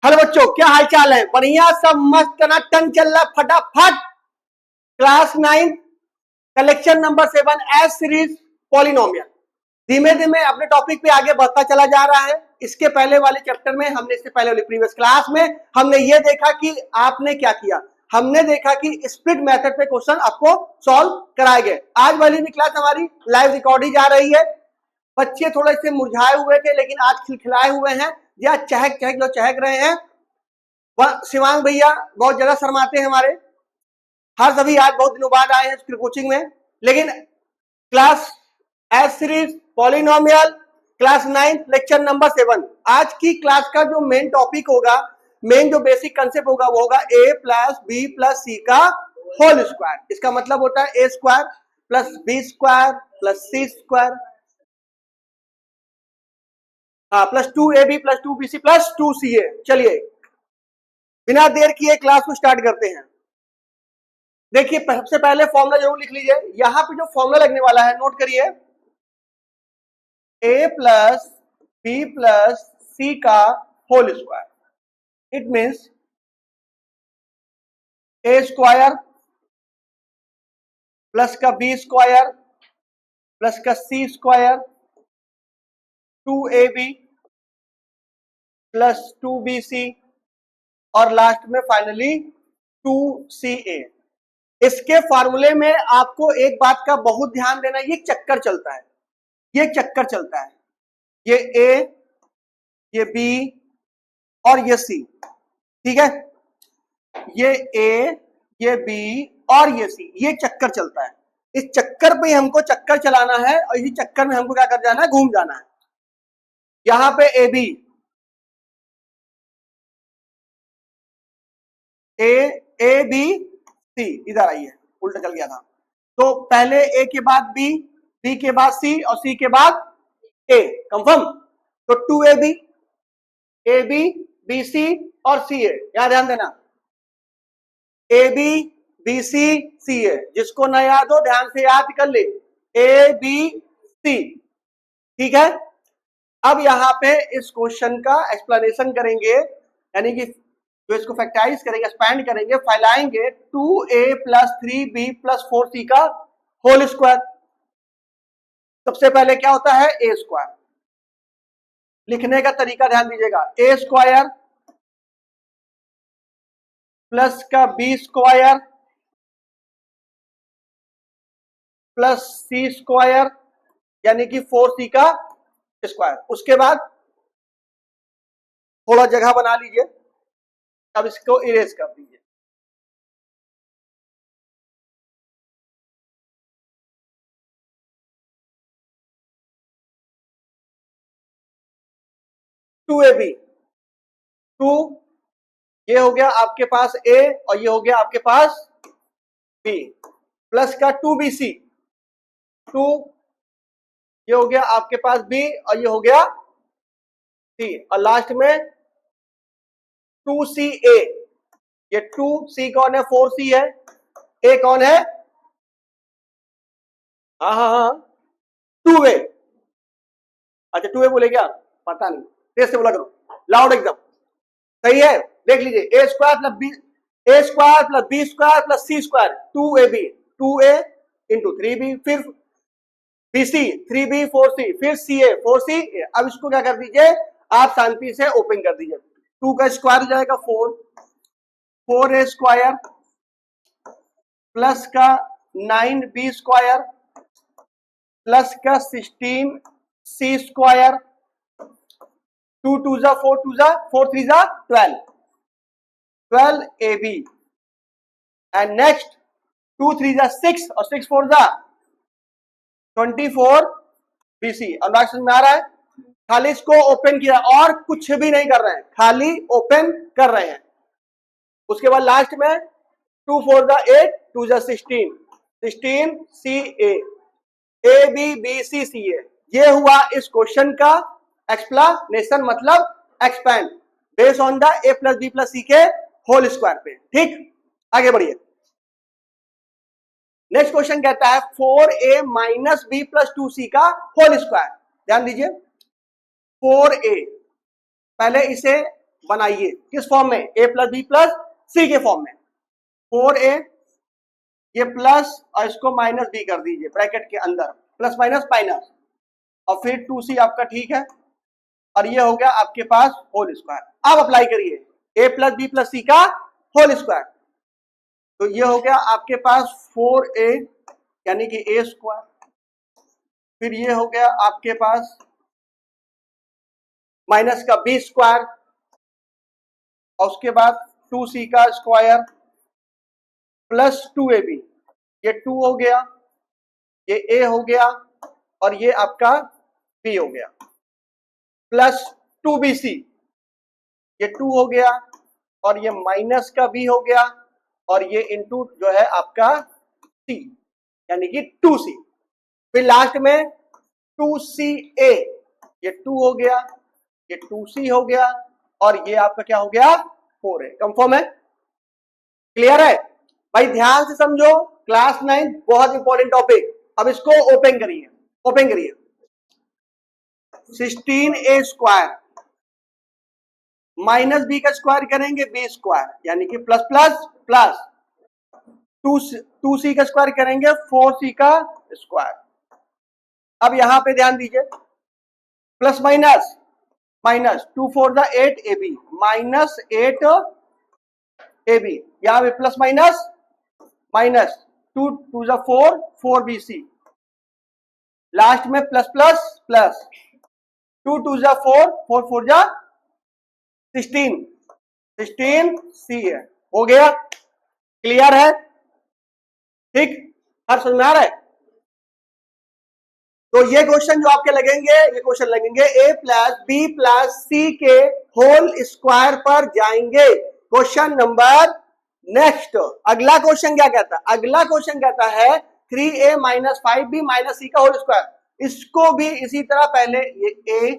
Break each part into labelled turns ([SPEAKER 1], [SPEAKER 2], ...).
[SPEAKER 1] Hello बच्चों, क्या हाल चाल है? बढ़िया, सब मस्त टनाटन चल रहा फटाफट। Class 9 collection number 7 S series polynomial धीमे धीमे अपने टॉपिक पे आगे बढ़ता चला जा रहा है। इसके पहले वाले चैप्टर में हमने, इससे पहले वाली प्रीवियस क्लास में हमने ये देखा कि आपने क्या किया। हमने देखा कि स्प्लिट मेथड पे क्वेश्चन आपको सॉल्व कराए गए। आज वाली भी क्लास हमारी लाइव रिकॉर्ड ही जा रही है। बच्चे थोड़े से मुरझाए हुए थे लेकिन आज खिलखिलाए हुए हैं, या चहक चहक जो चहक रहे हैं। शिवांग भैया बहुत ज्यादा शर्माते हैं हमारे। हर सभी आज बहुत दिनों बाद आए हैं कोचिंग में, लेकिन class S series polynomial class 9 lecture number 7 आज की क्लास का जो मेन टॉपिक होगा, मेन जो बेसिक कंसेप्ट होगा वो होगा a प्लस बी प्लस सी का होल स्क्वायर। इसका मतलब होता है a square plus B square plus C square, हाँ, plus 2ab plus 2bc plus 2ca। चलिए बिना देर किए क्लास को स्टार्ट करते हैं। देखिए सबसे पहले फॉर्मूला जरूर लिख लीजिए। यहां पे जो फॉर्मूला लगने वाला है नोट करिए, a प्लस बी प्लस सी का whole square. It means a square plus का बी स्क्वायर प्लस का c square 2ab plus 2bc और लास्ट में फाइनली 2ca। इसके फार्मूले में आपको एक बात का बहुत ध्यान देना, ये चक्कर चलता है, ये चक्कर चलता है। ये a, ये b और ये c, ठीक है। ये a, ये b और ये c, ये चक्कर चलता है। इस चक्कर पे हमको चक्कर चलाना है और इसी चक्कर में हमको क्या कर जाना है, घूम जाना है। यहां पे a b, a b c, इधर आइए, उल्टा चल गया था। तो पहले a के बाद b, b के बाद c और c के बाद a, कंफर्म। तो 2ab, ab, bc और ca, यहां ध्यान देना, ab, bc, ca। जिसको न याद हो ध्यान से याद कर ले, a b c, ठीक है। अब यहां पे इस क्वेश्चन का एक्सप्लेनेशन करेंगे, यानी कि जो इसको फैक्टराइज करेंगे, एक्सपैंड करेंगे, फैलाएंगे 2a plus 3b plus 4c का होल स्क्वायर। सबसे पहले क्या होता है, a स्क्वायर। लिखने का तरीका ध्यान दीजिएगा, a स्क्वायर प्लस का बी स्क्वायर प्लस सी स्क्वायर यानी कि 4c का स्क्वायर। उसके बाद थोड़ा जगह बना लीजिए, अब इसको इरेज कर दीजिए। टू ए बी, टू ये हो गया आपके पास a और ये हो गया आपके पास b, प्लस का 2bc, 2 ये हो गया आपके पास b और ये हो गया c, और लास्ट में 2ca। ये 2c कौन है, 4c है, a कौन है, हाँ हाँ हाँ 2a। अच्छा 2a बोले क्या, पता नहीं, तेज से बोला करो, लाउड एकदम, सही है। देख लीजिए, a square plus b, a square plus B square plus C square 2ab, 2a into 3b, फिर bc 3b 4c, फिर ca 4c। अब इसको क्या कर दीजिए, आप शांति से ओपन कर दीजिए। 2 का स्क्वायर हो जाएगा 4, 4a स्क्वायर प्लस का 9b स्क्वायर प्लस का 16c स्क्वायर, 2 2 जा 4, 2 जा 4, 3 जा 12, 12ab एंड नेक्स्ट 2 3 जा 6 और 6 4 जा 24bc। अब बात समझ में आ रहा है, खाली इसको ओपन किया और कुछ भी नहीं कर रहे हैं, खाली ओपन कर रहे हैं। उसके बाद लास्ट में 2 4 जा 8, 2 जा 16, 16ca, a b b c c a। ये हुआ इस क्वेश्चन का एक्सप्लेनेशन, मतलब expand based on the a plus B plus C के होल स्क्वायर पे। ठीक, आगे बढ़िए। नेक्स्ट क्वेश्चन कहता है 4a minus B plus 2c का होल स्क्वायर। ध्यान दीजिए, 4a, पहले इसे बनाइए। किस फॉर्म में? a plus B plus C के फॉर्म में। 4a ये प्लस और इसको माइनस बी कर दीजिए ब्रैकेट के अंदर, प्लस माइनस माइनस, और फिर 2c आपका ठीक है, और ये हो गया आपके पास होल स्क्वायर। अब अप्लाई करिए a प्लस बी प्लस सी का होल स्क्वायर, तो ये हो गया आपके पास 4a यानी कि a स्क्वायर, फिर ये हो गया आपके पास माइनस का b स्क्वायर, और उसके बाद 2c का स्क्वायर प्लस 2ab, ये 2 हो गया, ये a हो गया, और ये आपका b हो गया, प्लस 2bc, ये 2 हो गया, और ये माइनस का b हो गया, और ये इंटू जो है आपका c यानी कि 2c, फिर लास्ट में 2ca, ये 2 हो गया, ये 2c हो गया, और ये आपका क्या हो गया 4 है। कंफर्म है? क्लियर है भाई? ध्यान से समझो, क्लास 9 बहुत इंपॉर्टेंट टॉपिक। अब इसको ओपन करिए, ओपन करिए। 16a स्क्वायर माइनस बी का स्क्वायर करेंगे बी स्क्वायर यानी कि प्लस प्लस प्लस, 2c का स्क्वायर करेंगे 4c का स्क्वायर। अब यहां पे ध्यान दीजिए, plus minus minus, 2 4 the 8 ab minus 8 ab, यहां पे plus minus minus, 2 2 the 4 4 bc, last में plus plus plus, 2 2 the 4 4 4 the 16 16 c है। हो गया? क्लियर है? ठीक, हर समझ में आ रहा है? तो ये क्वेश्चन जो आपके लगेंगे, ये क्वेश्चन लगेंगे a plus B plus C के होल स्क्वायर पर जाएंगे। क्वेश्चन नंबर नेक्स्ट, अगला क्वेश्चन क्या कहता है? अगला क्वेश्चन कहता है 3a माइनस 5b माइनस सी का होल स्क्वायर। इसको भी इसी तरह पहले ये a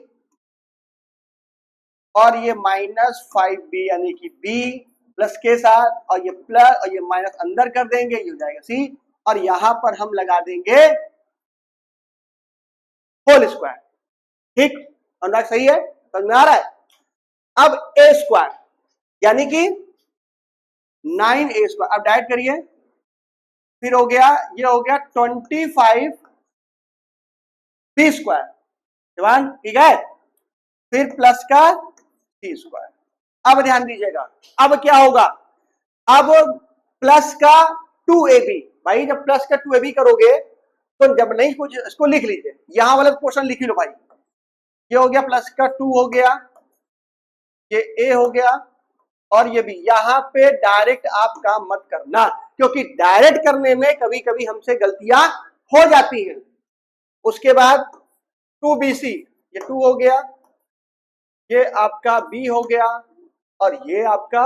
[SPEAKER 1] और ये माइनस 5b यानी कि b प्लस के साथ, और ये प्लस और ये माइनस अंदर कर देंगे, ये हो जाएगा c, और यहां पर हम लगा देंगे होल स्क्वायर। ठीक, अनुराग सही है? समझ में आ रहा है? अब a स्क्वायर यानी कि 9a स्क्वायर, अब डायरेक्ट करिए, फिर हो गया, ये हो गया 25b स्क्वायर, जवान ठीक है, फिर प्लस का c स्क्वायर। अब ध्यान दीजिएगा, अब क्या होगा? अब प्लस का 2ab, भाई जब प्लस का 2ab करोगे तो जब नहीं कुछ, इसको लिख लीजिए, यहां वाला क्वेश्चन लिख लो भाई। ये हो गया प्लस का 2 हो गया, ये a हो गया, और ये भी यहां पे डायरेक्ट आप काम मत करना, क्योंकि डायरेक्ट करने में कभी कभी हमसे गलतियां हो जाती हैं। उसके बाद 2bc, ये 2 हो गया, ये आपका b हो गया, और ये आपका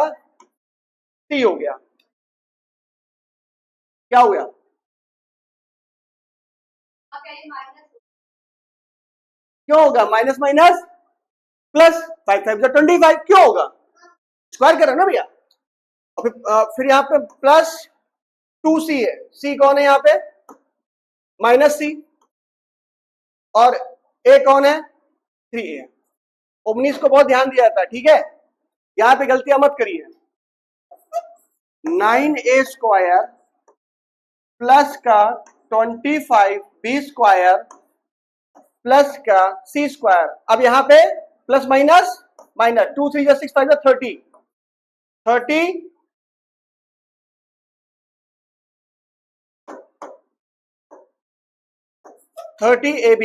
[SPEAKER 1] c हो गया। क्या हो गया? क्यों होगा? माइनस माइनस प्लस, 5 5 25, क्यों होगा? स्क्वायर करो ना भैया। और फिर यहाँ पे प्लस 2c है, c कौन है यहाँ पे? माइनस c, और a कौन है? 3a है। 19 को बहुत ध्यान दिया जाता है, ठीक है, यहाँ पे गलतियां मत करिए। 9a स्क्वायर प्लस का 25b स्क्वायर प्लस का c स्क्वायर। अब यहां पे plus minus minus, 2 3 6 5 30 30ab,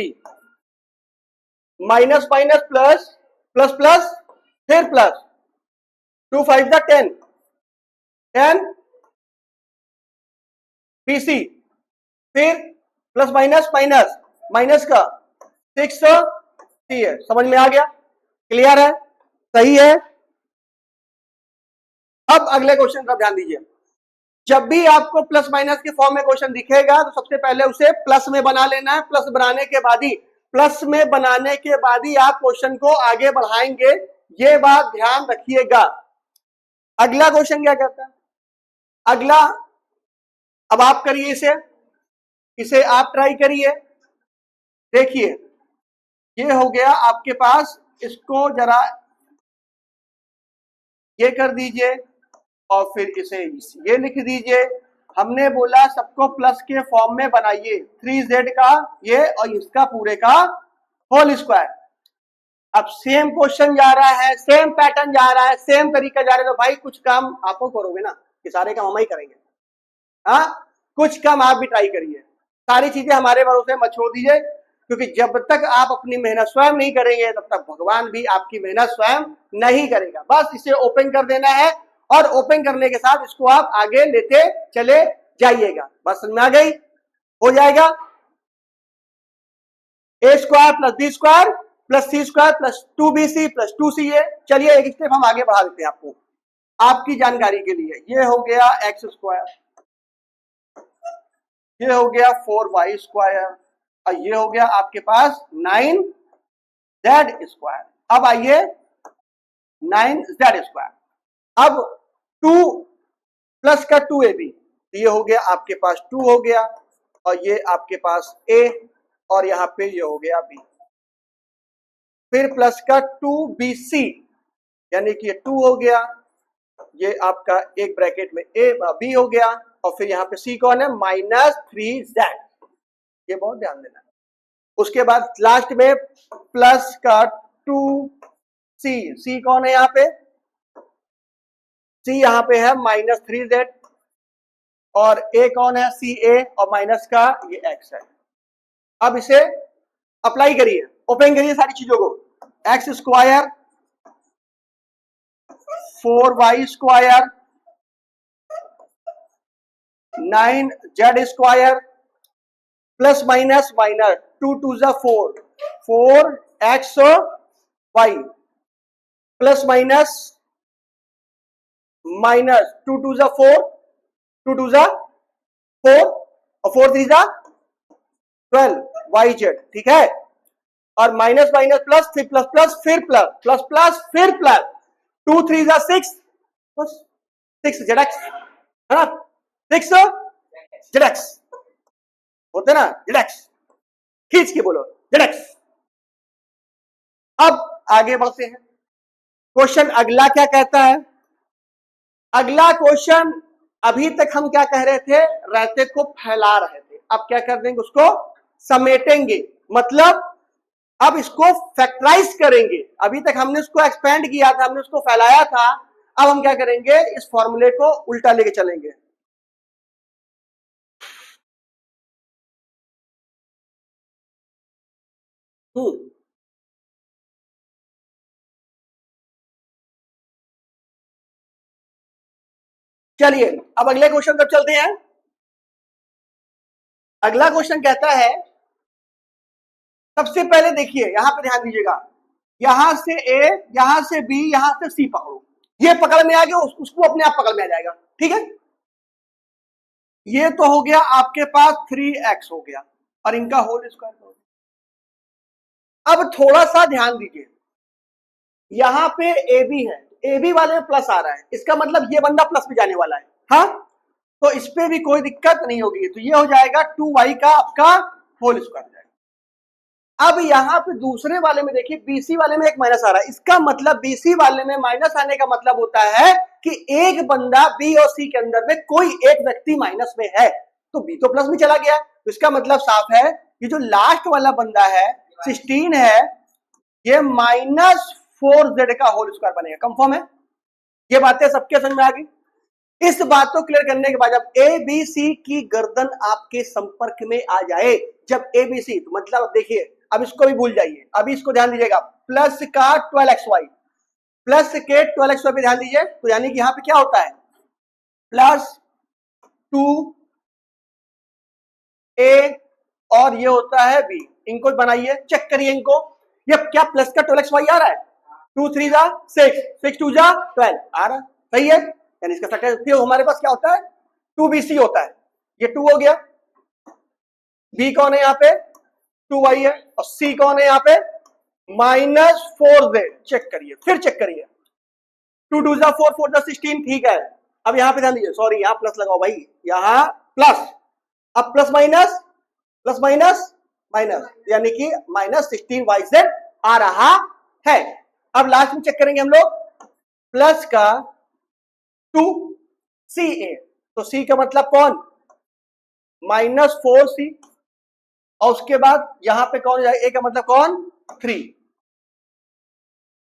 [SPEAKER 1] minus minus plus plus plus, फिर प्लस 2 5 10 bc, फिर प्लस माइनस माइनस, माइनस का 6 c है। समझ में आ गया? क्लियर है? सही है? अब अगले क्वेश्चन का ध्यान दीजिए। जब भी आपको प्लस माइनस के फॉर्म में क्वेश्चन दिखेगा तो सबसे पहले उसे प्लस में बना लेना है। प्लस बनाने के बाद ही, प्लस में बनाने के बाद ही आप क्वेश्चन को आगे बढ़ाएंगे, ये बात ध्यान रखिएगा। अगला क्वेश्चन क्या कहता है? अगला, अब आप करिए इसे आप ट्राई करिए। देखिए, ये हो गया आपके पास, इसको जरा ये कर दीजिए और फिर इसे ये लिख दीजिए। हमने बोला सबको प्लस के फॉर्म में बनाइए, 3z का ये और इसका पूरे का होल स्क्वायर। अब सेम क्वेश्चन जा रहा है, सेम पैटर्न जा रहा है, सेम तरीका जा रहा है, तो भाई कुछ काम आप करोगे ना, कि सारे काम हम ही करेंगे। हाँ, कुछ काम आप भी ट्राई करिए, सारी चीजें हमारे भरोसे मत छोड़ दीजिए, क्योंकि जब तक आप अपनी मेहनत स्वयं नहीं करेंगे तब तक भगवान भी आपकी मेहनत स्वयं नहीं करेगा। बस इसे ओपन कर देना है और ओपन करने के साथ इसको आप आगे लेते चले जाइएगा। बस समझ में आ गई? हो जाएगा A square plus B square plus C square plus 2bc plus 2ca। चलिए एक स्टेप हम आगे बढ़ा देते हैं आपको आपकी जानकारी के लिए। ये हो गया एक्स स्क्वायर, ये हो गया 4y स्क्वायर और ये हो गया आपके पास 9z स्क्वायर। अब आइए 9z स्क्वायर। अब 2 प्लस का 2ab, ये हो गया आपके पास 2 हो गया और ये आपके पास a और यहां पे ये हो गया b। फिर प्लस का 2bc यानी कि ये 2 हो गया, ये आपका एक ब्रैकेट में a b हो गया और फिर यहाँ पे c कौन है -3z। ये बहुत ध्यान देना है। उसके बाद लास्ट में प्लस का 2c, c कौन है यहाँ पे, c यहाँ पे है -3z और a कौन है ca और माइनस का ये x है। अब इसे अप्लाई करिए, ओपन करिए सारी चीजों को। X square 4y square 9z square plus minus minus 2 2 जा 4 4xy प्लस माइनस माइनस 2 2 जा 4 2 2 जा 4 और 4 3 जा 12yz। ठीक है, और माइनस माइनस प्लस फिर प्लस प्लस फिर प्लस प्लस प्लस फिर प्लस 2 3 जा 6 बस 6 जेडक्स है ना, 6 जेडक्स होते ना, जेडक्स खींच के बोलो जेडक्स। अब आगे बढ़ते हैं, क्वेश्चन अगला क्या कहता है। अगला क्वेश्चन, अभी तक हम क्या कह रहे थे, रास्ते को फैला रहे थे, अब क्या कर देंगे उसको समेटेंगे, मतलब अब इसको फैक्टराइज करेंगे। अभी तक हमने उसको एक्सपेंड किया था, हमने उसको फैलाया था, अब हम क्या करेंगे इस फॉर्मूले को उल्टा लेके चलेंगे। चलिए अब अगले क्वेश्चन तक चलते हैं। अगला क्वेश्चन कहता है, सबसे पहले देखिए यहां पे ध्यान दीजिएगा, यहां से ए, यहां से बी, यहां से सी पकड़ो, ये पकड़ में आ गया, उसको अपने आप पकड़ में आ जाएगा। ठीक है, ये तो हो गया आपके पास 3x हो गया और इनका होल स्क्वायर हो गया। अब थोड़ा सा ध्यान दीजिए, यहां पे ए बी है, ए बी वाले में प्लस आ रहा है, इसका मतलब ये बंदा प्लस में जाने वाला है। हाँ, तो इस पे भी कोई दिक्कत नहीं होगी, तो ये हो जाएगा 2y का आपका होल स्क्वायर। अब यहां पे दूसरे वाले में देखिए, बीसी वाले में एक माइनस आ रहा है, इसका मतलब बीसी वाले में माइनस आने का मतलब होता है कि एक बंदा बी और सी के अंदर में कोई एक व्यक्ति माइनस में है, तो बी तो प्लस में चला गया, तो इसका मतलब साफ है ये जो लास्ट वाला बंदा है 16 है, ये -4z का होल स्क्वायर बनेगा। कंफर्म है? ये बातें सबके समझ में आ गई। इस बात को क्लियर करने के बाद जब ए बी सी की गर्दन आपके संपर्क में आ जाए, जब ए बी सी, तो मतलब देखिए अब इसको भी भूल जाइए, अभी इसको ध्यान दीजिएगा, प्लस का 12xy, प्लस के 12xy पे ध्यान दीजिए, तो यानी कि यहां पे क्या होता है प्लस 2a और ये होता है b। इनको बनाइए, चेक करिए इनको, ये क्या प्लस का 12xy आ रहा है, 2 3 जा 6 6 2 जा 12 आ रहा है, सही है। यानी इसका सकते हो हमारे पास क्या होता है 2bc होता है, ये 2 हो गया, b कौन है यहाँ पे 2y है और c कौन है यहाँ पे -4z। चेक करिए, फिर चेक करिए, 2 2 जा 4 4 जा 16। ठीक है, अब यहाँ पे ध्यान दीजिए, सॉरी यहाँ प्लस लगाओ भाई, यहाँ प्लस, अब plus minus plus minus minus, यानी कि -16yz आ रहा है। अब लास्ट में चेक करेंगे हम लोग, प्लस का 2ca, तो c का मतलब कौन, -4c, और उसके बाद यहां पे कौन हो जाएगा, a का मतलब कौन 3,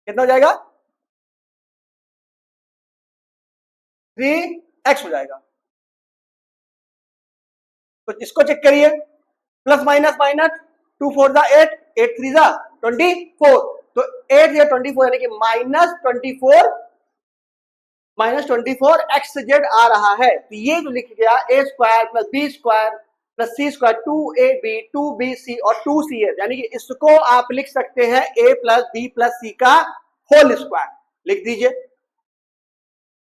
[SPEAKER 1] कितना हो जाएगा 3x हो जाएगा। तो इसको चेक करिए, प्लस माइनस माइनस, 2 4 जा 8, 8 3 जा 24, तो 8 या 24 यानी कि -24 एक्स जेड आ रहा है। तो ये जो लिख गया a square plus B square plus C square 2ab 2bc और 2ca, यानी कि इसको आप लिख सकते हैं a प्लस बी प्लस सी का होल स्क्वायर, लिख दीजिए।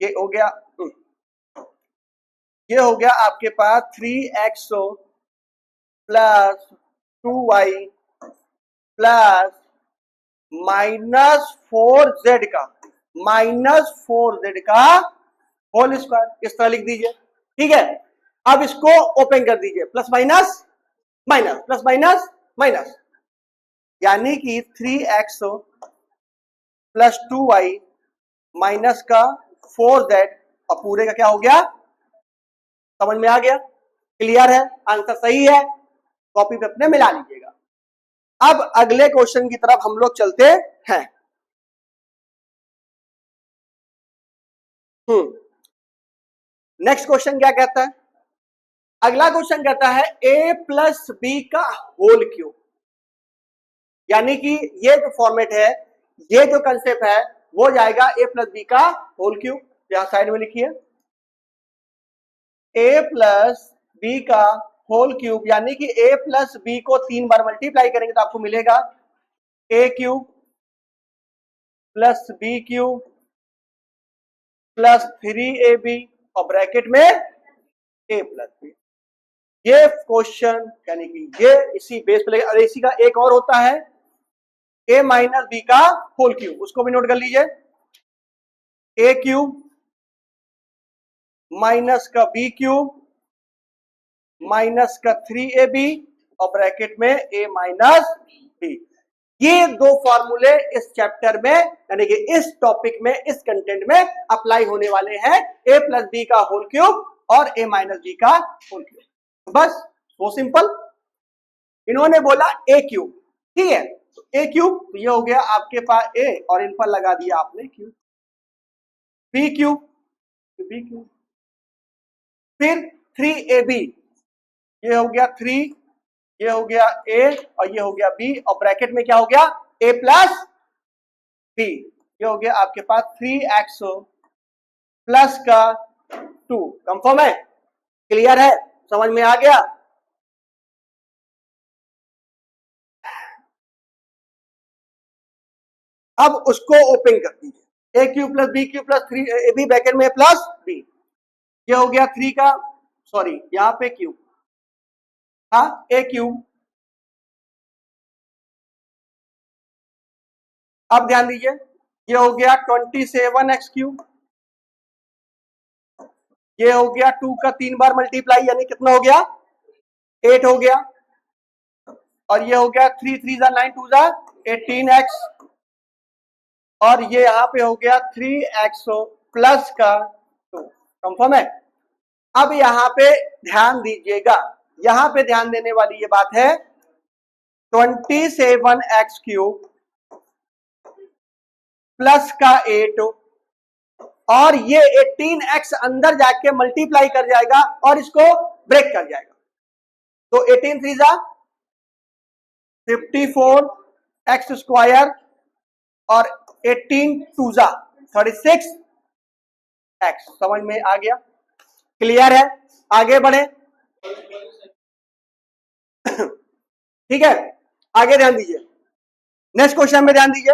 [SPEAKER 1] ये हो गया, ये हो गया आपके पास 3x plus 2y plus -4z का -4z का होल स्क्वायर, इस तरह लिख दीजिए। ठीक है, अब इसको ओपन कर दीजिए, plus minus minus plus minus minus, यानी कि 3x प्लस 2y माइनस का 4z और पूरे का क्या हो गया, समझ में आ गया, क्लियर है, आंसर सही है, कॉपी पे अपने मिला लीजिएगा। अब अगले क्वेश्चन की तरफ हम लोग चलते हैं। नेक्स्ट क्वेश्चन क्या कहता है, अगला क्वेश्चन कहता है a प्लस बी का होल क्यूब, यानी कि ये जो फॉर्मेट है, ये जो कंसेप्ट है वो जाएगा a प्लस बी का होल क्यूब, यहां साइड में लिखिए a प्लस बी का होल क्यूब, यानी कि a प्लस बी को 3 बार मल्टीप्लाई करेंगे तो आपको मिलेगा a cube plus b cube plus 3ab और ब्रैकेट में a प्लस बी। ये क्वेश्चन यानी कि ये इसी बेस पे लगे, और इसी का एक और होता है a माइनस बी का होल क्यूब, उसको भी नोट कर लीजिए, a क्यूब माइनस का b क्यूब माइनस का 3ab और ब्रैकेट में a माइनस बी। ये दो फॉर्मूले इस चैप्टर में यानी कि इस टॉपिक में, इस कंटेंट में अप्लाई होने वाले हैं, a प्लस बी का होल क्यूब और a माइनस बी का होल क्यूब, बस वो सिंपल। इन्होंने बोला a क्यूब, ठीक है, तो a क्यूब, तो ये हो गया आपके पास a और इन पर लगा दिया आपने cube, b cube b cube, फिर 3ab, ये हो गया 3, ये हो गया a और ये हो गया b और ब्रैकेट में क्या हो गया a प्लस b, ये हो गया आपके पास 3x प्लस का 2, कंफर्म है, क्लियर है, समझ में आ गया। अब उसको ओपन कर दीजिए, a cube plus b cube plus 3ab bracket में प्लस b, ये हो गया 3 का, सॉरी यहां पे क्यूब, हाँ a क्यूब, अब ध्यान दीजिए, ये हो गया 27x क्यूब, ये हो गया 2 का 3 बार मल्टीप्लाई यानी कितना हो गया 8 हो गया, और ये हो गया 3 3 जा 9 2 जा 18x, और ये यहां पे हो गया 3x प्लस का 2, कंफर्म है। अब यहां पे ध्यान दीजिएगा, यहां पे ध्यान देने वाली ये बात है 27x क्यूब प्लस का 8 और ये 18x अंदर जाके मल्टीप्लाई कर जाएगा और इसको ब्रेक कर जाएगा, तो 18 3 जा 54x स्क्वायर और 18 2 जा 36x, समझ में आ गया, क्लियर है, आगे बढ़े। ठीक है, आगे ध्यान दीजिए, नेक्स्ट क्वेश्चन में ध्यान दीजिए,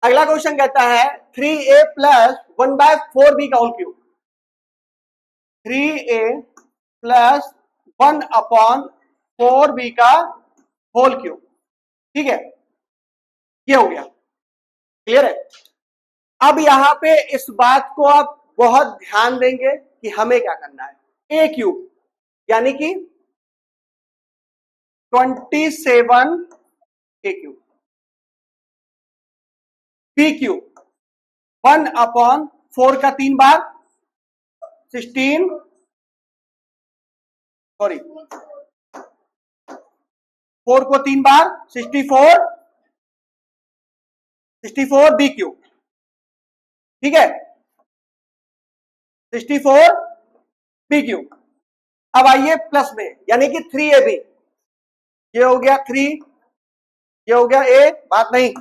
[SPEAKER 1] अगला क्वेश्चन कहता है 3a प्लस 1/4b का whole cube, 3a plus 1/4b का होल क्यूब, ठीक है, ये हो गया, क्लियर है। अब यहां पे इस बात को आप बहुत ध्यान देंगे कि हमें क्या करना है, a क्यूब यानी कि 27 a क्यूब, b क्यूब 1/4 का 3 बार 16, सॉरी 4 को 3 बार 64 बी क्यूब, ठीक है, 64 बी क्यूब। अब आइए प्लस में, यानी कि 3ab, ये हो गया 3, ये हो गया a, बात नहीं,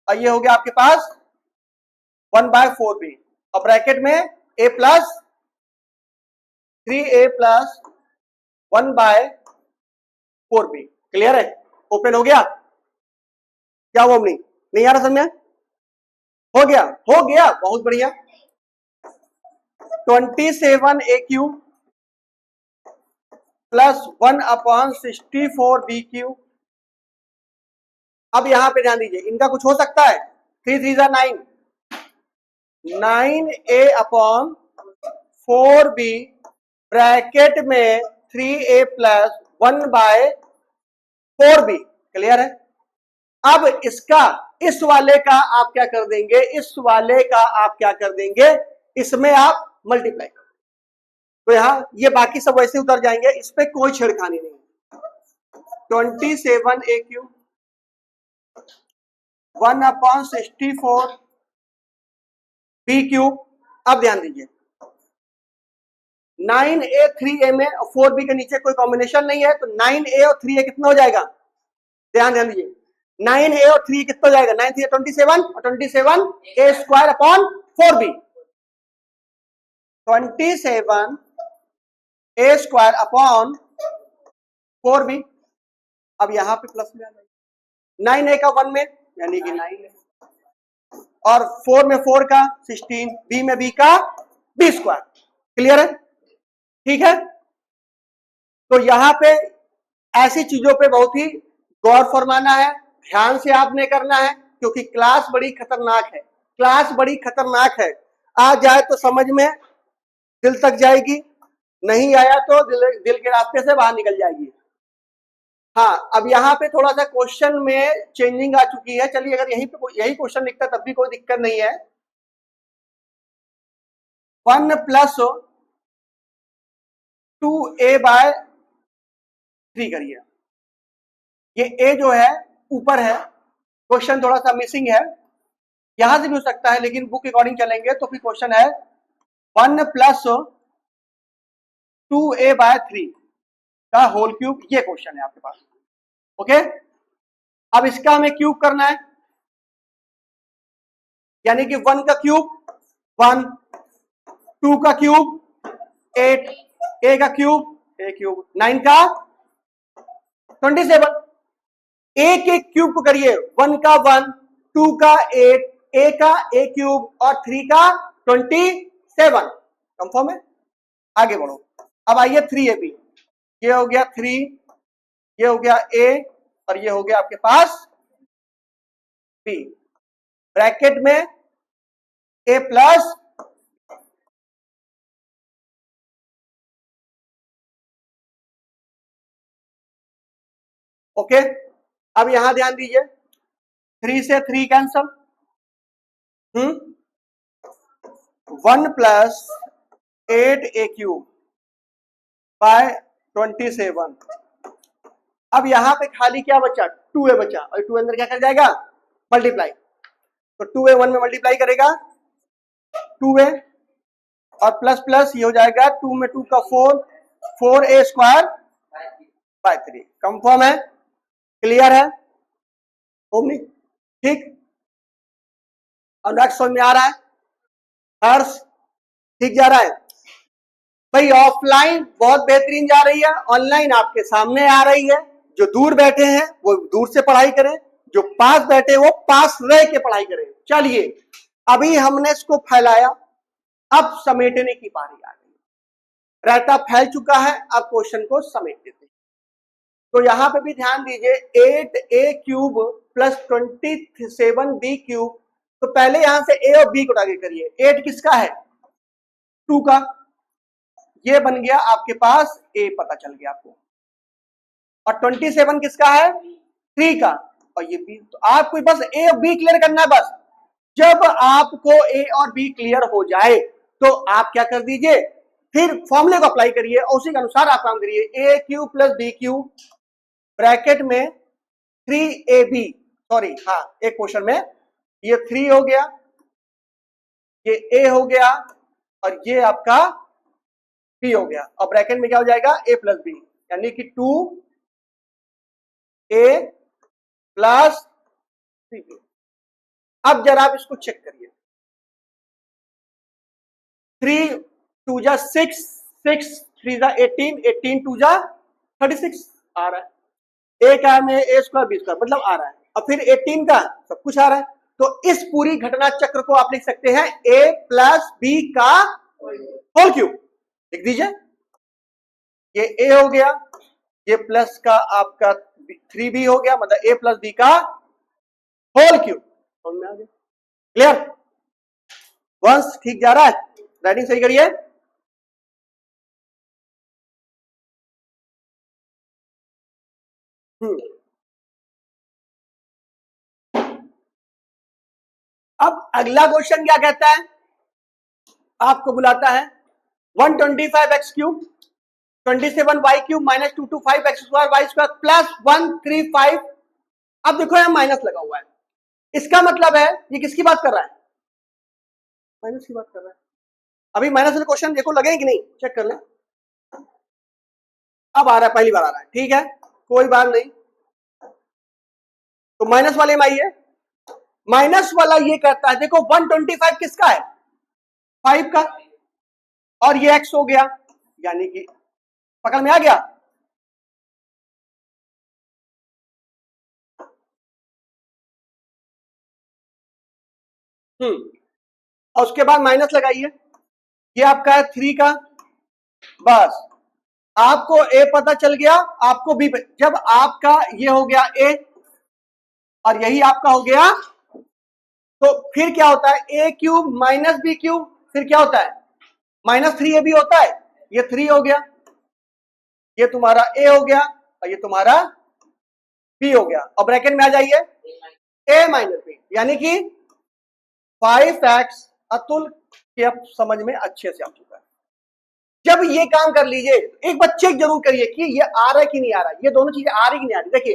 [SPEAKER 1] और ये हो गया आपके पास 1/4b, और ब्रैकेट में a plus 3a plus 1/4b। Clear है? ओपन हो गया? क्या वो नहीं आ रहा समझ में? हो गया, हो गया, बहुत बढ़िया। 27a cube plus 1/64b cube. अब यहां पे ध्यान दीजिए, इनका कुछ हो सकता है? 3 3 9, 9a/4b ब्रैकेट में 3a प्लस 1/4b। क्लियर है? अब इसका, इस वाले का आप क्या कर देंगे, इस वाले का आप क्या कर देंगे, इसमें आप मल्टीप्लाई, तो यहां ये बाकी सब वैसे उतर जाएंगे, इस पे कोई छेड़खानी नहीं। 27a cube 1/64b cube. अब ध्यान दीजिए, 9a 3a में 4b के नीचे कोई कॉम्बिनेशन नहीं है, तो 9a और 3a कितना हो जाएगा? ध्यान दीजिए, 9a और 3 कितना हो जाएगा? 9 3 27, और 27 a square upon 4b, 27 a square upon 4b। अब यहां पे प्लस में आ जाएगा, 9a का 1 में यानी कि 9 है, और 4 में 4 का 16, b में b का b स्क्वायर। क्लियर है? ठीक है, तो यहां पे ऐसी चीजों पे बहुत ही गौर फरमाना है, ध्यान से आपने करना है, क्योंकि क्लास बड़ी खतरनाक है, क्लास बड़ी खतरनाक है। आ जाए तो समझ में दिल तक जाएगी, नहीं आया तो दिल के रास्ते से बाहर निकल जाएगी। हाँ, अब यहाँ पे थोड़ा सा क्वेश्चन में चेंजिंग आ चुकी है। चलिए, अगर यही पे यही क्वेश्चन लिखता तब भी कोई दिक्कत नहीं है। 1 प्लस 2a/3 करिए। ये a जो है ऊपर है, क्वेश्चन थोड़ा सा मिसिंग है, यहां से भी हो सकता है, लेकिन बुक अकॉर्डिंग चलेंगे तो फिर क्वेश्चन है 1 प्लस 2a/3 का होल क्यूब, ये क्वेश्चन है आपके पास। ओके, अब इसका हमें क्यूब करना है, यानी कि 1 का क्यूब 1, 2 का क्यूब 8, a का क्यूब a क्यूब, 9 का 27। एक एक क्यूब को करिए, 1 का 1, 2 का 8, a का a क्यूब और 3 का 27। कंफर्म है? आगे बढ़ो। अब आइए 3ab, ये हो गया 3, ये हो गया a, और ये हो गया आपके पास b, ब्रैकेट में a प्लस ओके। अब यहां ध्यान दीजिए, 3 से 3 cancel, 1 plus 8a cube by 27। अब यहां पे खाली क्या बचा? 2a बचा, और 2 अंदर क्या कर जाएगा? मल्टीप्लाई, तो 2a 1 में मल्टीप्लाई करेगा 2a, और प्लस प्लस ये हो जाएगा 2 में 2 का 4, 4a स्क्वायर बाय 3। कंफर्म है? क्लियर है? ओमनी ठीक? अनुराग समझ में आ रहा है? हर्ष ठीक जा रहा है? भाई ऑफलाइन बहुत बेहतरीन जा रही है, ऑनलाइन आपके सामने आ रही है। जो दूर बैठे हैं वो दूर से पढ़ाई करें, जो पास बैठे वो पास रह के पढ़ाई करें। चलिए, अभी हमने इसको फैलाया, अब समेटने की बारी आ गई। रायता फैल चुका है, अब क्वेश्चन को समेट देते हैं। तो यहां पे भी ध्यान दीजिए, 8a cube plus 27b cube, तो पहले यहां से a और b को टारगेट करिए। 8 किसका है? 2 का, ये बन गया आपके पास a, पता चल गया आपको, और 27 किसका है? 3 का, और ये b। तो आपको बस a और b क्लियर करना है बस। जब आपको ए और बी क्लियर हो जाए तो आप क्या कर दीजिए, फिर फॉर्मूले को अप्लाई करिए और उसी के अनुसार आप काम करिए। A cube plus B cube bracket में 3ab, सॉरी हाँ एक क्वेश्चन में ये 3 हो गया, ये ए हो गया और ये आपका बी हो गया, और ब्रैकेट में क्या हो जाएगा ए प्लस बी, यानी कि 2a प्लस 3b। अब जरा आप इसको चेक करिए, 3 2 जा 6, 6 3 जा 18, 18 2 जा 36 आ रहा है। ए का में ए स्क्वायर बी स्क्वायर मतलब आ रहा है, और फिर 18 का सब कुछ आ रहा है। तो इस पूरी घटना चक्र को आप लिख सकते हैं ए प्लस बी का होल क्यूब, लिख दीजिए। ये ए हो गया, ये प्लस का आपका 3b हो गया, मतलब ए प्लस बी का होल क्यूब। समझ में आ गया? क्लियर? वंश ठीक जा रहा है? राइटिंग सही करिए। अब अगला क्वेश्चन क्या कहता है, आपको बुलाता है 125x cube 27y cube minus 225x square y square plus 135। अब देखो यहां माइनस लगा हुआ है, इसका मतलब है ये किसकी बात कर रहा है, माइनस की बात कर रहा है। अभी माइनस वाले क्वेश्चन देखो लगे कि नहीं, चेक कर लें। अब आ रहा है, पहली बार आ रहा है, ठीक है कोई बात नहीं। तो माइनस वाले में आइए, माइनस वाला ये कहता है देखो 125 किसका है, 5 का, और ये x हो गया, यानी कि पकड़ में आ गया। और उसके बाद माइनस लगाइए, ये आपका है 3 का, बस आपको a पता चल गया, आपको b। जब आपका ये हो गया a और यही आपका हो गया, तो फिर क्या होता है a cube minus b cube, फिर क्या होता है माइनस 3ab होता है, ये 3 हो गया, ये तुम्हारा a हो गया और ये तुम्हारा b हो गया, और ब्रैकेट में आ जाइए a माइनस बी, यानी कि 5x। अतुल के अब समझ में अच्छे से आ चुका है। जब ये काम कर लीजिए, एक बार चेक जरूर करिए कि ये आ रहा है कि नहीं आ रहा है, ये दोनों चीजें आ रही कि नहीं आ रही। देखिए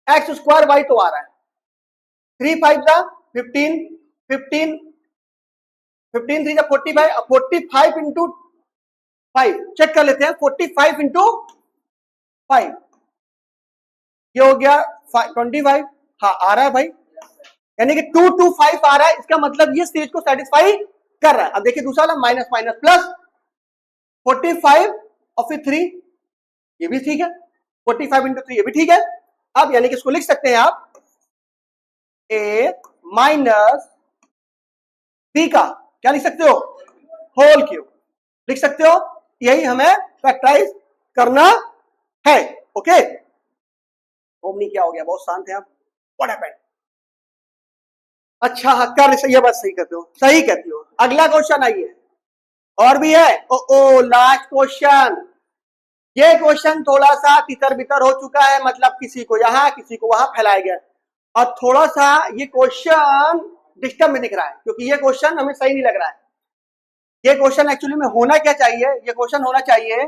[SPEAKER 1] एक्स स्क्वायर वाई तो आ रहा है, 3 5 जा 15, 15 15 3 जा 45, 45 इंटू 5 चेक कर लेते हैं, 45 इंटू 5 ये हो गया 25। हाँ आ रहा है भाई, यानी कि 225 आ रहा है, इसका मतलब ये सीरीज को सेटिस्फाई कर रहा है। अब देखिए दूसरा वाला माइनस माइनस प्लस 45 और फिर 3, ये भी ठीक है, 45 इंटू 3 ये भी ठीक है। अब यानी कि इसको लिख सकते हैं आप a माइनस b का क्या लिख सकते हो, होल क्यूब लिख सकते हो। यही हमें फैक्टराइज करना है। ओके ओमनी क्या हो गया, बहुत शांत है आप, व्हाट हैपेंड। अच्छा हाँ कर, ये बात सही कहते हो, सही कहती हो। अगला क्वेश्चन आइए, और भी है। ओ लास्ट क्वेश्चन, ये क्वेश्चन थोड़ा सा तितर बितर हो चुका है, मतलब किसी को यहां किसी को वहां फैलाया गया, और थोड़ा सा ये क्वेश्चन डिस्टर्ब में दिख रहा है, क्योंकि ये क्वेश्चन हमें सही नहीं लग रहा है। ये क्वेश्चन एक्चुअली में होना क्या चाहिए, ये क्वेश्चन होना चाहिए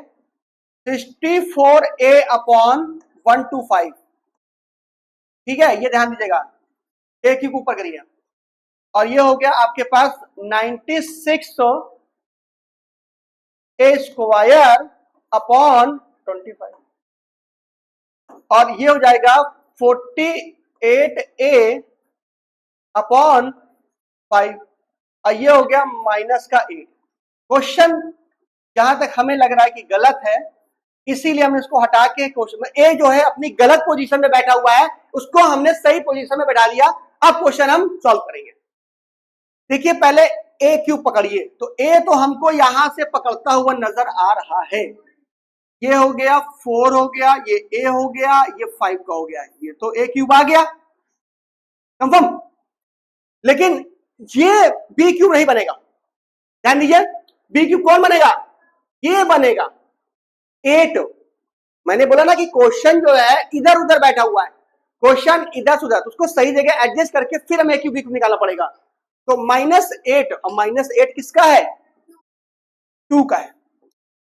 [SPEAKER 1] 64a अपॉन 125, ठीक है ये ध्यान दीजिएगा, ए क्यूब ऊपर करिए, और ये हो गया आपके पास 96 ए स्क्वायर अपॉन 25, और ये हो जाएगा 48a अपॉन 5, और ये हो गया माइनस का 8। क्वेश्चन जहां तक हमें लग रहा है कि गलत है, इसीलिए हमने इसको हटा के क्वेश्चन में ए जो है अपनी गलत पोजीशन में बैठा हुआ है, उसको हमने सही पोजीशन में बैठा दिया। अब क्वेश्चन हम सॉल्व करेंगे। देखिए पहले ए क्यूब पकड़िए, तो ए तो हमको यहां से पकड़ता हुआ नजर आ रहा है, ये हो गया 4 हो गया, ये ए हो गया, ये 5 का हो गया, ये तो ए क्यूब आ गया कंफर्म। लेकिन ये बी क्यूब नहीं बनेगा, ध्यान दीजिए, बी क्यूब कौन बनेगा, ये बनेगा 8। मैंने बोला ना कि क्वेश्चन जो है इधर उधर बैठा हुआ है, क्वेश्चन इधर से उधर, उसको सही जगह एडजस्ट करके फिर हमें क्यूब निकालना पड़ेगा। तो -8 और -8 किसका है? 2 का है।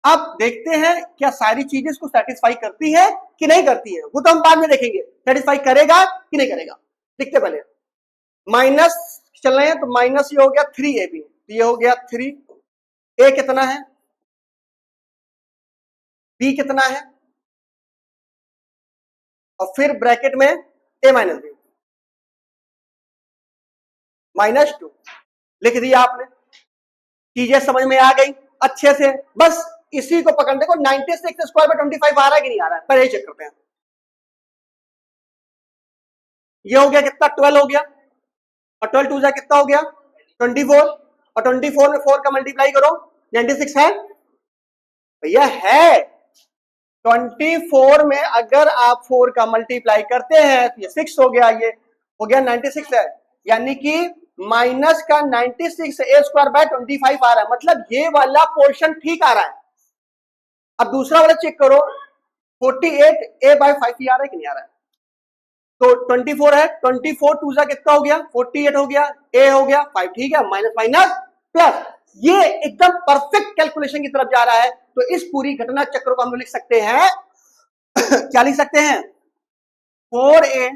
[SPEAKER 1] अब देखते हैं क्या सारी चीजें इसको सेटिस्फाई करती है कि नहीं करती है, वो तो हम बाद में देखेंगे, सेटिस्फाई करेगा कि नहीं करेगा। देखते पहले माइनस चल रहे हैं, तो माइनस ये हो गया 3ab, ये हो गया 3, a कितना है, b कितना है, और फिर ब्रैकेट में a माइनस बी -2 लिख दिया आपने। चीजें समझ में आ गई अच्छे से, बस इसी को पकड़ने को 96 स्क्वायर में 25 आ रहा है कि नहीं आ रहा है, पहले चेक करते हैं। ये हो गया कितना, 12 हो गया, और 12 2 जा कितना हो गया 24, और 24 में 4 का मल्टीप्लाई करो, 96 है भैया, है 24 में अगर आप 4 का मल्टीप्लाई करते हैं तो ये 6 हो गया, ये हो गया 96 है, यानी कि माइनस का 96 a स्क्वायर बाय 25 आ रहा है, मतलब ये वाला पोर्शन ठीक आ रहा है। अब दूसरा वाला चेक करो, 48 a बाय 5 आ रहा है कि नहीं आ रहा है, तो 24 है, 24 2 जा कितना हो गया 48 हो गया, a हो गया 5, ठीक है, माइनस माइनस प्लस, ये एकदम परफेक्ट कैलकुलेशन की तरफ जा रहा है। तो इस पूरी घटना चक्र को हम लिख सकते हैं क्या लिख सकते हैं, 4a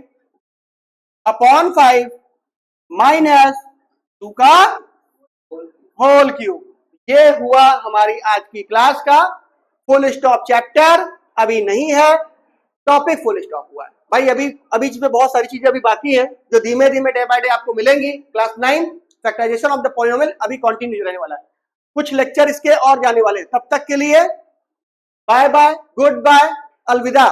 [SPEAKER 1] अपॉन 5 माइनस 2 का होल क्यूब। ये हुआ हमारी आज की क्लास का फुल स्टॉप। चैप्टर अभी नहीं है, टॉपिक फुल स्टॉप हुआ है भाई। अभी इसमें बहुत सारी चीजें अभी बाकी है जो धीमे धीमे डे बाय डे आपको मिलेंगी। Class 9 factorization of the polynomial अभी कंटिन्यू रहने वाला है, कुछ लेक्चर इसके और जाने वाले। तब तक के लिए बाय बाय, गुड बाय, अलविदा।